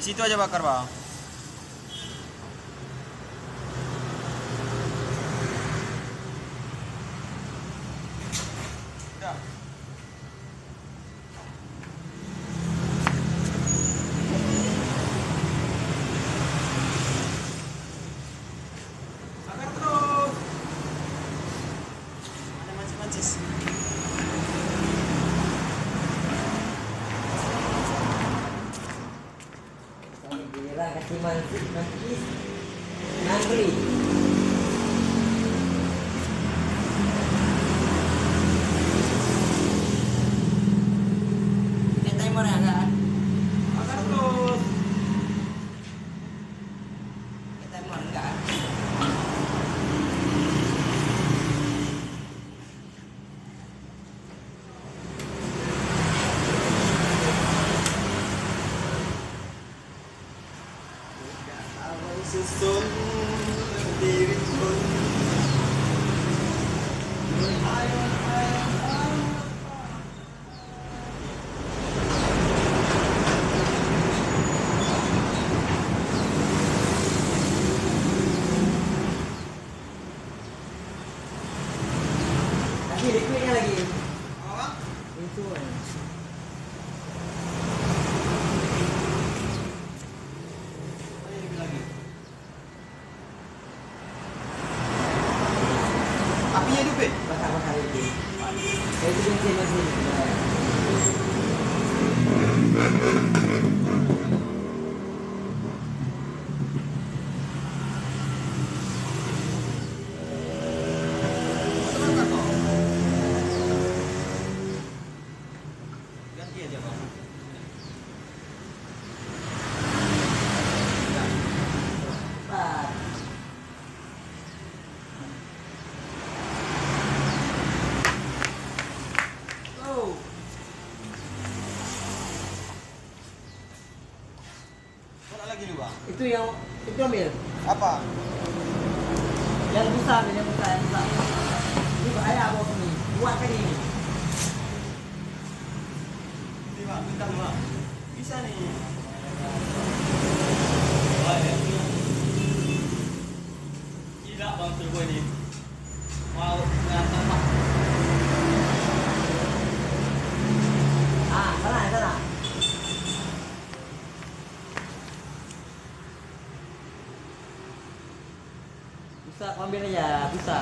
situ aja bakar, Bang. Udah. Bakar terus. Ada mancis-mancis. Kasih mancis nangkri. Timer ya kan? Bakar terus. Timer enggak? Susun diri pun Kasih liquidnya lagi. apa? Itu. Lagi. Apinya hidup, ya? Bakar itu. Itu bensin masih. Ganti aja, Bang. Cepat. Oh. Mana lagi nih, Bang? Itu ambil. Apa? Yang besar. Ini bahaya bos ini. Buat kan ini. Ini, Bang, bentar, Bang. Bisa nih. Tidak, Bang, turbo ini. Mau ngantong, Bang. Sana. Bisa ambil aja, bisa.